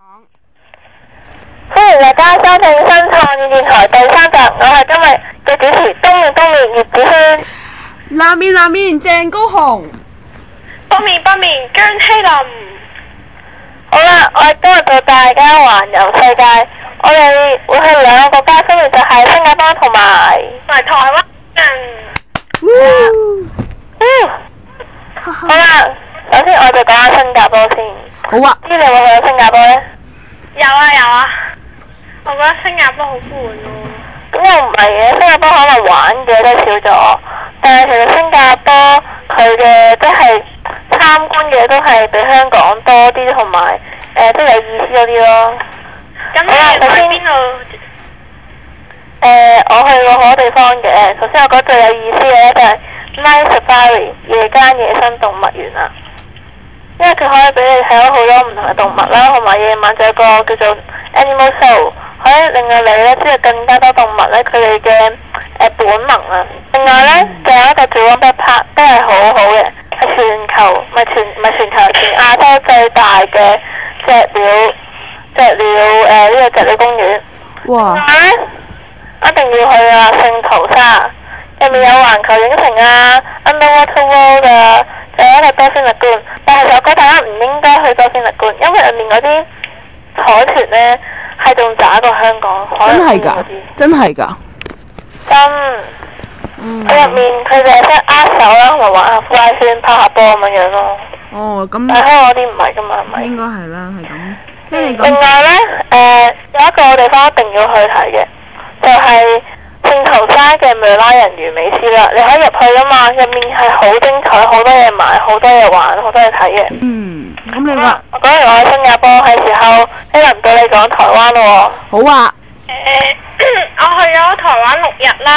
歡迎大家收聽新創意電台第3集，我係今日嘅主持東面葉子軒，南面鄭高雄，北面姜希林。好啦，我哋今日帶大家環遊世界，我哋會去2個國家，分別就係新加坡同埋台灣。好啦，首先我哋講下新加坡先。好啊。知你有冇去過新加坡呢？有啊，我覺得新加坡好悶咯。咁又唔係嘅，新加坡可能玩嘅都少咗，但係其實新加坡佢嘅即係參觀嘅都係比香港多啲，同埋都有意思嗰啲咯。咁你去邊度？我去過好多地方嘅。首先我覺得最有意思嘅咧就係 Night Safari 夜間野生動物園啦，因為佢可以俾你睇到好多唔同嘅動物啦，同埋夜晚就有個叫做 Animal Show， 可以令到你咧知道更加多動物咧佢哋嘅本能啊。另外咧仲有一個 Jurassic Park 都係好好嘅，係全球唔係全球全亞洲最大嘅隻鳥呢個隻鳥公園。哇！一定要去啊！聖淘沙入面有環球影城啊 ，Underwater World 啊，仲有一個多仙力觀。但係我覺得大家唔應該去多仙力觀，因為入面嗰啲海豚咧係仲渣過香港海豚嗰啲。真係㗎。佢入面佢哋係識握手啦，同埋玩下呼拉圈、拋下波咁樣咯。哦，咁。但係香港嗰啲唔係㗎嘛，係咪？應該係啦，係咁。聽你講。另外咧，有一個地方一定要去睇嘅。就係聖淘沙嘅米拉人魚美斯啦，你可以入去㗎嘛，入面係好精彩，好多嘢買，好多嘢玩，好多嘢睇嘅。咁你話？我講完我喺新加坡係時候，呢輪到你講台灣咯喎。好啊。我去咗台灣6日啦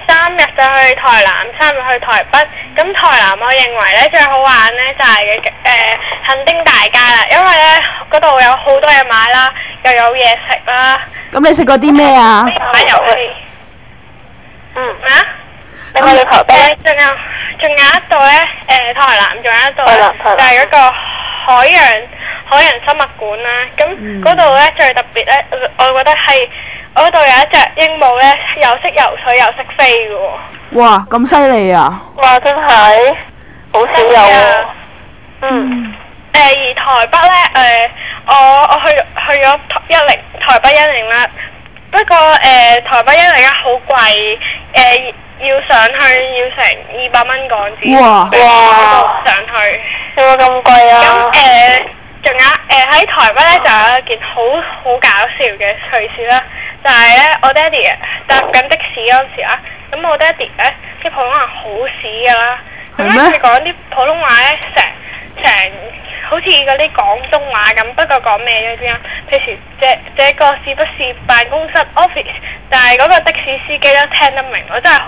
，3日就去台南，3日去台北。咁台南我認為咧最好玩咧就係墾丁大街啦，因為咧嗰度有好多嘢買啦，又有嘢食啦。咁你食過啲咩啊？玩遊戲。你去台北？仲有一度咧，台南仲有一度就係嗰個海洋生物館啦。咁嗰度咧最特別咧，我覺得係嗰度有一隻鸚鵡咧，又識游水又識飛嘅喎。哇！咁犀利啊！哇！真係好少有喎。而台北咧，我去咗台北101啦。不過台北101好貴，要上去要成200蚊港紙。哇！上去。有冇咁貴啊？咁仲有喺台北咧，就有一件好搞笑嘅趣事啦，就係咧我爹哋搭緊的士嗰陣時啦，咁我爹哋咧啲普通話好屎噶啦，咁咧佢講啲普通話咧成好似嗰啲廣東話咁，不過講咩嘅啫？譬如這個是不是辦公室 office？ 但係嗰個的士司機都聽得明，我真係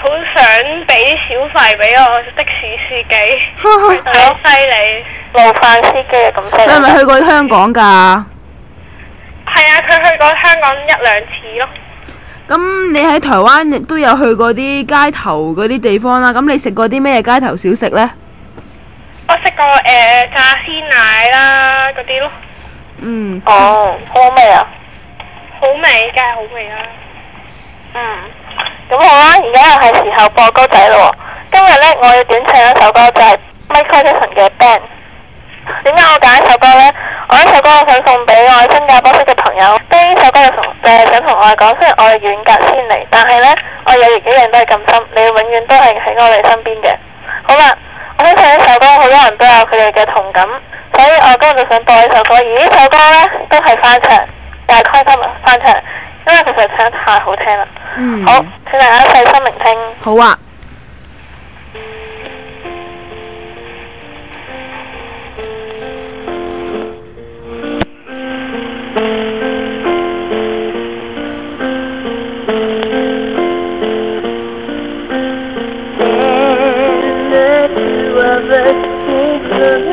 好想俾小費俾我的士司機，佢好犀利。路販司機啊，咁犀利。你係咪去過香港㗎？係啊，佢去過香港1-2次咯。咁你喺台灣亦都有去過啲街頭嗰啲地方啦，咁你食過啲咩街頭小食呢？我食過炸鮮奶啦嗰啲咯。好味啊！好味，梗係好味啦。咁好啦，而家又係時候播歌仔咯喎。今日呢，我要點唱一首歌，就係 Michael Jackson 嘅 Band。點解我揀呢首歌呢？我呢首歌我想送俾我喺新加坡識嘅朋友。呢首歌想同我哋講，雖然我哋遠隔千里，但係呢，我友誼一樣都係咁深，你永遠都係喺我哋身邊嘅。好啦，我想唱呢首歌，好多人都有佢哋嘅同感，所以我今日就想播呢首歌。而呢首歌呢，都係翻唱，又係開心翻唱，因為其實唱得太好聽啦。好，請大家細心聆聽。好啊。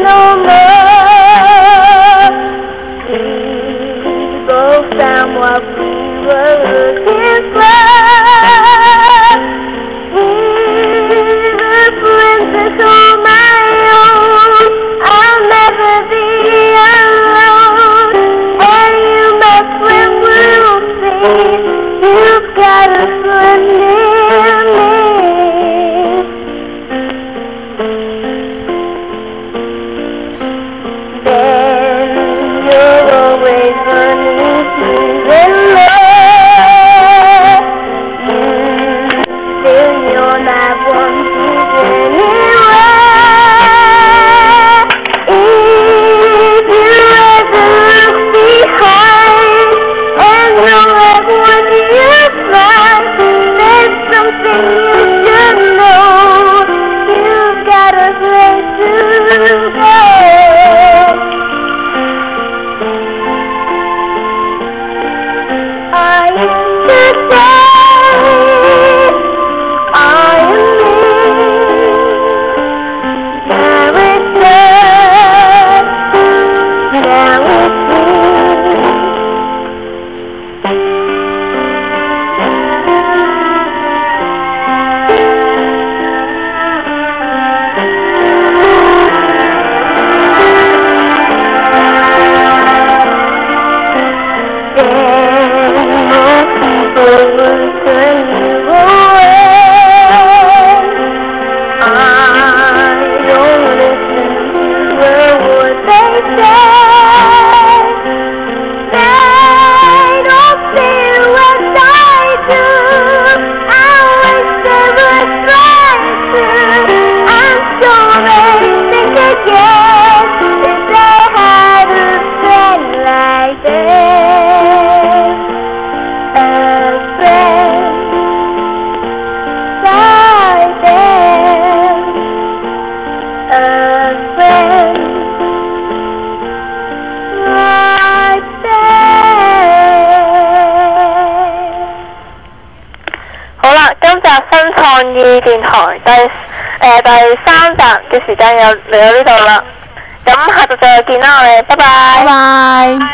No more. We both found what we were looking for. 意電台第3集嘅時間又嚟到呢度啦。咁下集再見啦，我哋拜拜。拜拜。係。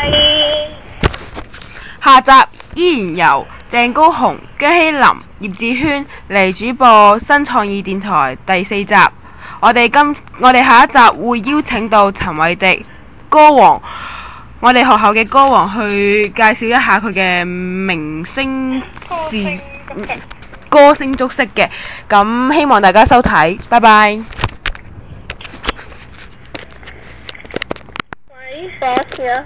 下集依然由鄭高雄、姜希林、葉志軒嚟主播新創意電台第4集。我哋下一集會邀請到陳偉迪歌王，我哋學校嘅歌王去介紹一下佢嘅明星歌聲足跡嘅。咁希望大家收睇，拜拜。喂，多次啊。